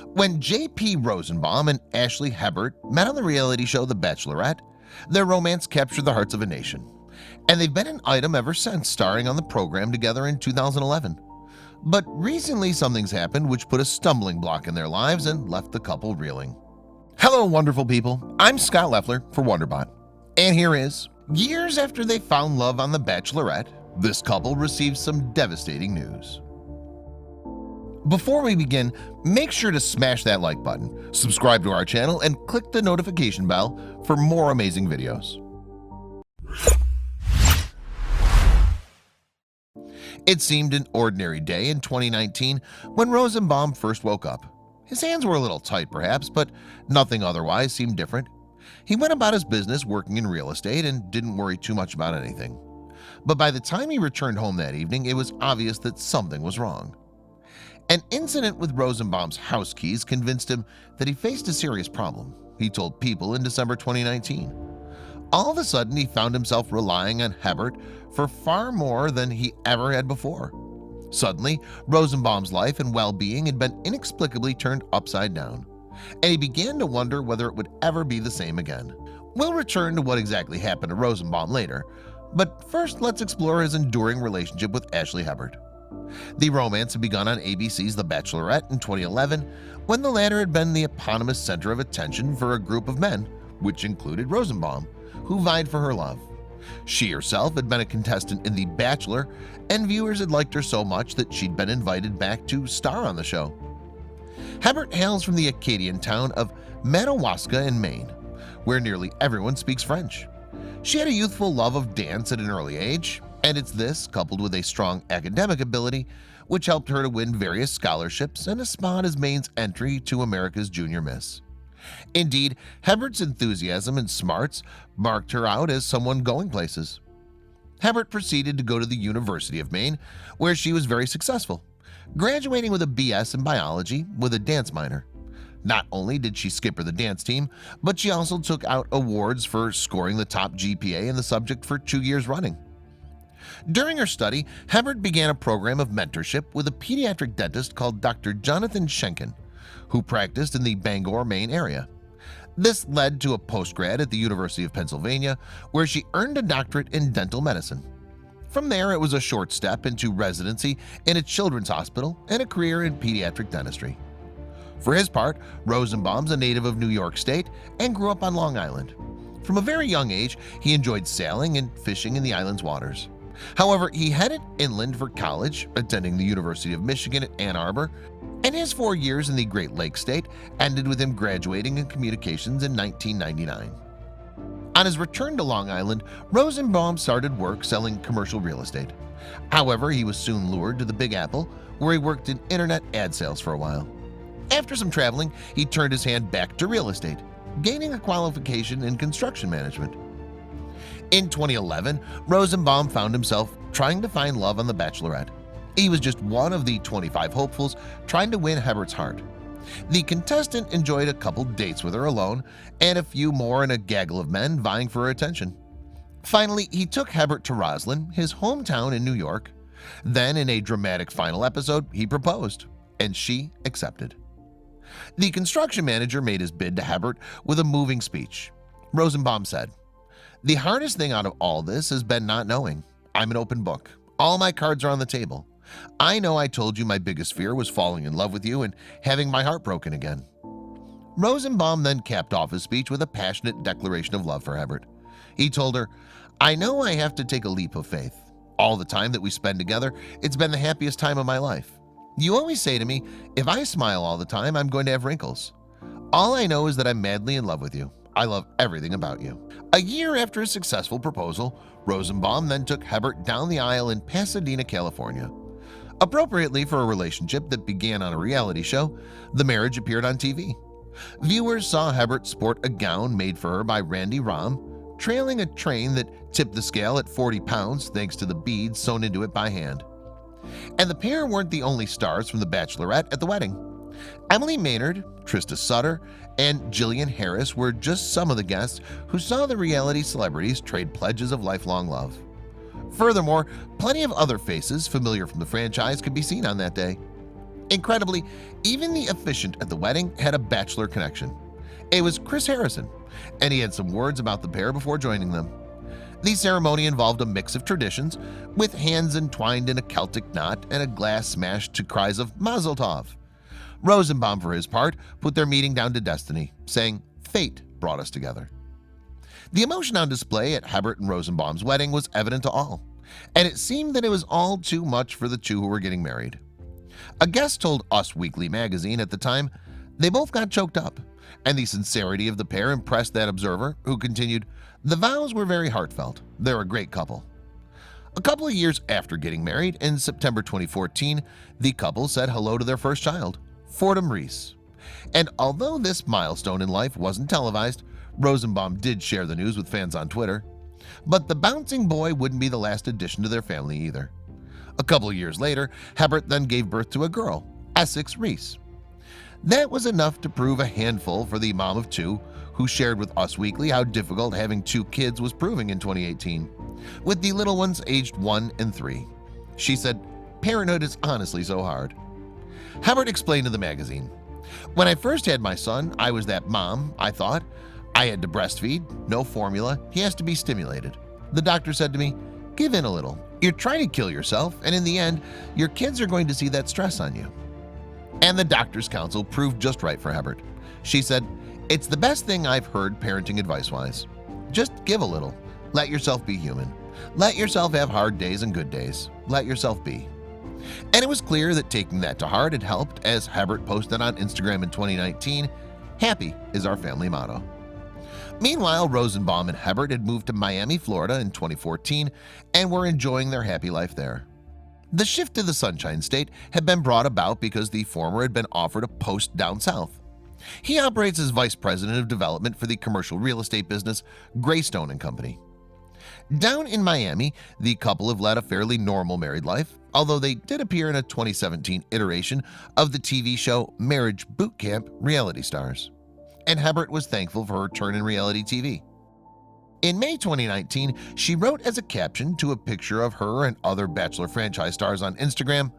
When J.P. Rosenbaum and Ashley Hebert met on the reality show The Bachelorette, their romance captured the hearts of a nation, and they've been an item ever since, starring on the program together in 2011. But recently something's happened which put a stumbling block in their lives and left the couple reeling. Hello wonderful people, I'm Scott Leffler for WonderBot, and here is, years after they found love on The Bachelorette, this couple received some devastating news. Before we begin, make sure to smash that like button, subscribe to our channel, and click the notification bell for more amazing videos. It seemed an ordinary day in 2019 when Rosenbaum first woke up. His hands were a little tight perhaps, but nothing otherwise seemed different. He went about his business working in real estate and didn't worry too much about anything. But by the time he returned home that evening, it was obvious that something was wrong. An incident with Rosenbaum's house keys convinced him that he faced a serious problem, he told People in December 2019. All of a sudden, he found himself relying on Hebert for far more than he ever had before. Suddenly, Rosenbaum's life and well-being had been inexplicably turned upside down, and he began to wonder whether it would ever be the same again. We'll return to what exactly happened to Rosenbaum later, but first let's explore his enduring relationship with Ashley Hebert. The romance had begun on ABC's The Bachelorette in 2011 when the latter had been the eponymous center of attention for a group of men, which included Rosenbaum, who vied for her love. She herself had been a contestant in The Bachelor, and viewers had liked her so much that she'd been invited back to star on the show. Hebert hails from the Acadian town of Madawaska in Maine, where nearly everyone speaks French. She had a youthful love of dance at an early age, and it's this, coupled with a strong academic ability, which helped her to win various scholarships and a spot as Maine's entry to America's Junior Miss. Indeed, Hebert's enthusiasm and smarts marked her out as someone going places. Hebert proceeded to go to the University of Maine, where she was very successful, graduating with a BS in biology with a dance minor. Not only did she skipper the dance team, but she also took out awards for scoring the top GPA in the subject for 2 years running. During her study, Hebert began a program of mentorship with a pediatric dentist called Dr. Jonathan Schenken, who practiced in the Bangor, Maine area. This led to a postgrad at the University of Pennsylvania, where she earned a doctorate in dental medicine. From there, it was a short step into residency in a children's hospital and a career in pediatric dentistry. For his part, Rosenbaum's a native of New York State and grew up on Long Island. From a very young age, he enjoyed sailing and fishing in the island's waters. However, he headed inland for college, attending the University of Michigan at Ann Arbor, and his 4 years in the Great Lakes state ended with him graduating in communications in 1999. On his return to Long Island, Rosenbaum started work selling commercial real estate. However, he was soon lured to the Big Apple, where he worked in internet ad sales for a while. After some traveling, he turned his hand back to real estate, gaining a qualification in construction management. In 2011, Rosenbaum found himself trying to find love on The Bachelorette. He was just one of the 25 hopefuls trying to win Hebert's heart. The contestant enjoyed a couple dates with her alone and a few more in a gaggle of men vying for her attention. Finally, he took Hebert to Roslyn, his hometown in New York. Then, in a dramatic final episode, he proposed, and she accepted. The construction manager made his bid to Hebert with a moving speech. Rosenbaum said, "The hardest thing out of all this has been not knowing. I'm an open book. All my cards are on the table. I know I told you my biggest fear was falling in love with you and having my heart broken again." Rosenbaum then capped off his speech with a passionate declaration of love for Hebert. He told her, "I know I have to take a leap of faith. All the time that we spend together, it's been the happiest time of my life. You always say to me, if I smile all the time, I'm going to have wrinkles. All I know is that I'm madly in love with you. I love everything about you." A year after a successful proposal, Rosenbaum then took Hebert down the aisle in Pasadena, California. Appropriately for a relationship that began on a reality show, the marriage appeared on TV. Viewers saw Hebert sport a gown made for her by Randy Rahm, trailing a train that tipped the scale at 40 pounds thanks to the beads sewn into it by hand. And the pair weren't the only stars from The Bachelorette at the wedding. Emily Maynard, Trista Sutter, and Jillian Harris were just some of the guests who saw the reality celebrities trade pledges of lifelong love. Furthermore, plenty of other faces familiar from the franchise could be seen on that day. Incredibly, even the officiant at the wedding had a Bachelor connection. It was Chris Harrison, and he had some words about the pair before joining them. The ceremony involved a mix of traditions, with hands entwined in a Celtic knot and a glass smashed to cries of Mazel Tov. Rosenbaum, for his part, put their meeting down to destiny, saying, "Fate brought us together." The emotion on display at Hebert and Rosenbaum's wedding was evident to all, and it seemed that it was all too much for the two who were getting married. A guest told Us Weekly magazine at the time, "They both got choked up," and the sincerity of the pair impressed that observer, who continued, "The vows were very heartfelt. They're a great couple." A couple of years after getting married, in September 2014, the couple said hello to their first child, Fordham Reese. And although this milestone in life wasn't televised, Rosenbaum did share the news with fans on Twitter. But the bouncing boy wouldn't be the last addition to their family either. A couple of years later, Hebert then gave birth to a girl, Essex Reese. That was enough to prove a handful for the mom of two, who shared with Us Weekly how difficult having two kids was proving in 2018, with the little ones aged 1 and 3. She said, "Parenthood is honestly so hard." Hebert explained to the magazine, "When I first had my son, I was that mom, I thought. I had to breastfeed, no formula, he has to be stimulated. The doctor said to me, 'Give in a little. You're trying to kill yourself, and in the end, your kids are going to see that stress on you.'" And the doctor's counsel proved just right for Hebert. She said, "It's the best thing I've heard parenting advice-wise. Just give a little. Let yourself be human. Let yourself have hard days and good days. Let yourself be." And it was clear that taking that to heart had helped, as Hebert posted on Instagram in 2019, "Happy is our family motto." Meanwhile, Rosenbaum and Hebert had moved to Miami, Florida in 2014 and were enjoying their happy life there. The shift to the Sunshine State had been brought about because the former had been offered a post down south. He operates as vice president of development for the commercial real estate business Greystone & Company. Down in Miami, the couple have led a fairly normal married life, although they did appear in a 2017 iteration of the TV show Marriage Boot Camp Reality Stars. And Hebert was thankful for her turn in reality TV. In May 2019, she wrote as a caption to a picture of her and other Bachelor franchise stars on Instagram,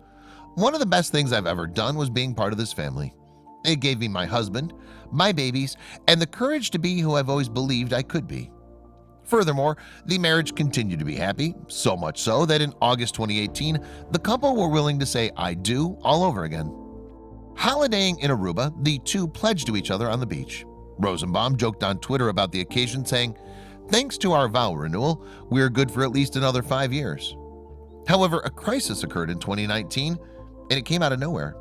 "One of the best things I've ever done was being part of this family. It gave me my husband, my babies, and the courage to be who I've always believed I could be." Furthermore, the marriage continued to be happy, so much so that in August 2018, the couple were willing to say "I do" all over again. Holidaying in Aruba, the two pledged to each other on the beach. Rosenbaum joked on Twitter about the occasion, saying, "Thanks to our vow renewal, we're good for at least another 5 years." However, a crisis occurred in 2019, and it came out of nowhere.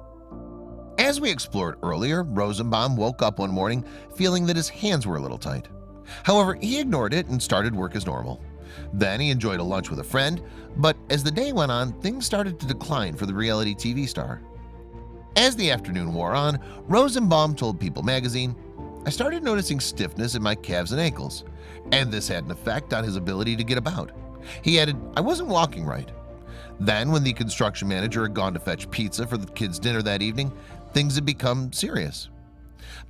As we explored earlier, Rosenbaum woke up one morning feeling that his hands were a little tight. However, he ignored it and started work as normal. Then he enjoyed a lunch with a friend, but as the day went on, things started to decline for the reality TV star. As the afternoon wore on, Rosenbaum told People magazine, "I started noticing stiffness in my calves and ankles, and this had an effect on his ability to get about." He added, "I wasn't walking right." Then, when the construction manager had gone to fetch pizza for the kids' dinner that evening, things had become serious.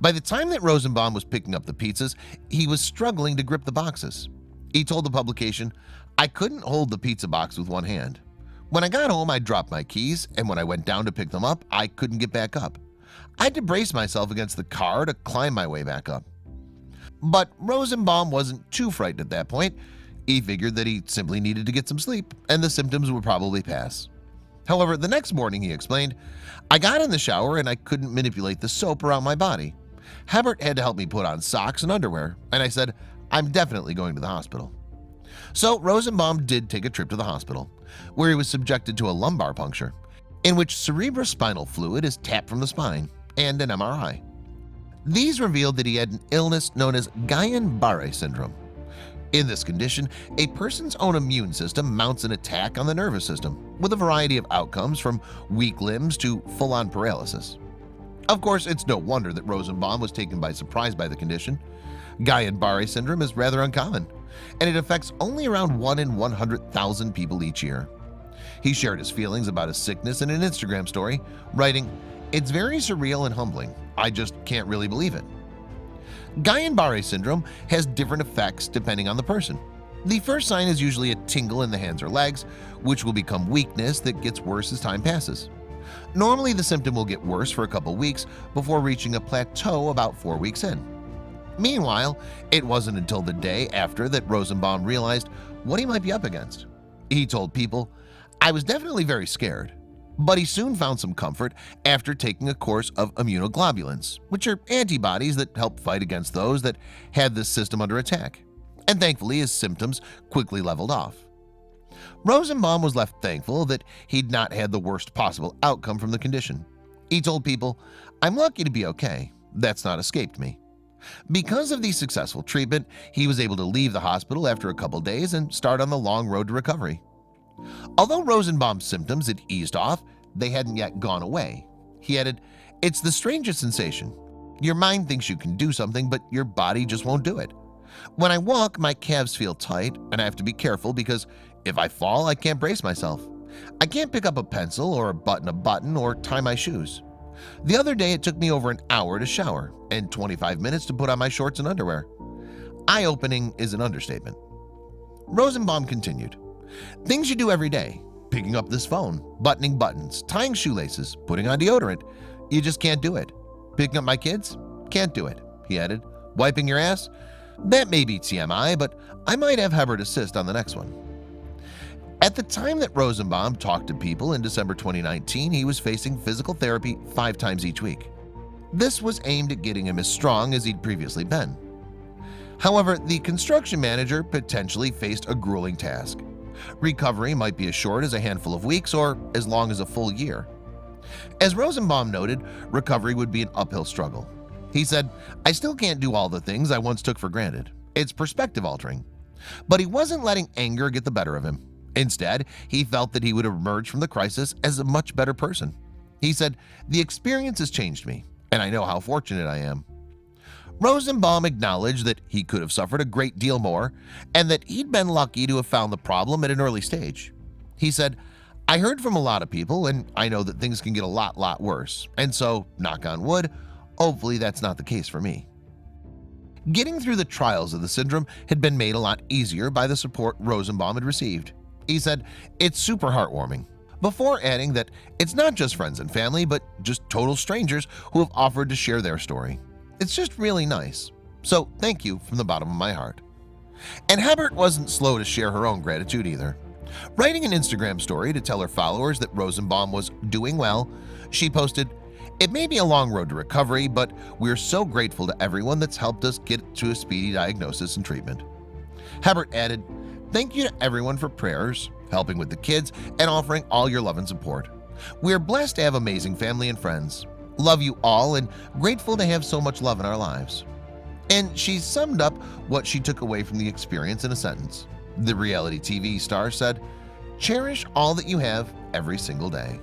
By the time that Rosenbaum was picking up the pizzas, he was struggling to grip the boxes. He told the publication, "I couldn't hold the pizza box with one hand. When I got home, I dropped my keys, and when I went down to pick them up, I couldn't get back up. I had to brace myself against the car to climb my way back up." But Rosenbaum wasn't too frightened at that point. He figured that he simply needed to get some sleep, and the symptoms would probably pass. However, the next morning, he explained, "I got in the shower and I couldn't manipulate the soap around my body. Hebert had to help me put on socks and underwear, and I said, I'm definitely going to the hospital." So Rosenbaum did take a trip to the hospital, where he was subjected to a lumbar puncture, in which cerebrospinal fluid is tapped from the spine, and an MRI. These revealed that he had an illness known as Guillain-Barré syndrome. In this condition, a person's own immune system mounts an attack on the nervous system, with a variety of outcomes from weak limbs to full-on paralysis. Of course, it's no wonder that Rosenbaum was taken by surprise by the condition. Guillain-Barré syndrome is rather uncommon, and it affects only around 1 in 100,000 people each year. He shared his feelings about his sickness in an Instagram story, writing, "It's very surreal and humbling. I just can't really believe it." Guillain-Barré syndrome has different effects depending on the person. The first sign is usually a tingle in the hands or legs, which will become weakness that gets worse as time passes. Normally, the symptom will get worse for a couple weeks before reaching a plateau about 4 weeks in. Meanwhile, it wasn't until the day after that Rosenbaum realized what he might be up against. He told people, "I was definitely very scared, but he soon found some comfort after taking a course of immunoglobulins, which are antibodies that help fight against those that had this system under attack. And thankfully, his symptoms quickly leveled off." Rosenbaum was left thankful that he'd not had the worst possible outcome from the condition. He told people, "I'm lucky to be okay. That's not escaped me." Because of the successful treatment, he was able to leave the hospital after a couple days and start on the long road to recovery. Although Rosenbaum's symptoms had eased off, they hadn't yet gone away. He added, "It's the strangest sensation. Your mind thinks you can do something, but your body just won't do it. When I walk, my calves feel tight, and I have to be careful because if I fall, I can't brace myself. I can't pick up a pencil or button a button or tie my shoes. The other day, it took me over an hour to shower and 25 minutes to put on my shorts and underwear." Eye-opening is an understatement. Rosenbaum continued, "Things you do every day, picking up this phone, buttoning buttons, tying shoelaces, putting on deodorant, you just can't do it. Picking up my kids? Can't do it," he added. "Wiping your ass? That may be TMI, but I might have Hebert assist on the next one." At the time that Rosenbaum talked to people in December 2019, he was facing physical therapy 5 times each week. This was aimed at getting him as strong as he'd previously been. However, the construction manager potentially faced a grueling task. Recovery might be as short as a handful of weeks or as long as a full year. As Rosenbaum noted, recovery would be an uphill struggle. He said, "I still can't do all the things I once took for granted. It's perspective altering." But he wasn't letting anger get the better of him. Instead, he felt that he would emerge from the crisis as a much better person. He said, "The experience has changed me, and I know how fortunate I am." Rosenbaum acknowledged that he could have suffered a great deal more and that he'd been lucky to have found the problem at an early stage. He said, "I heard from a lot of people, and I know that things can get a lot worse, and so, knock on wood, hopefully that's not the case for me." Getting through the trials of the syndrome had been made a lot easier by the support Rosenbaum had received. He said, "It's super heartwarming," before adding that it's not just friends and family, but just total strangers who have offered to share their story. "It's just really nice. So thank you from the bottom of my heart." And Hebert wasn't slow to share her own gratitude either. Writing an Instagram story to tell her followers that Rosenbaum was doing well, she posted, "It may be a long road to recovery, but we're so grateful to everyone that's helped us get to a speedy diagnosis and treatment." Hebert added, "Thank you to everyone for prayers, helping with the kids, and offering all your love and support. We're blessed to have amazing family and friends. Love you all and grateful to have so much love in our lives." And she summed up what she took away from the experience in a sentence. The reality TV star said, "Cherish all that you have every single day."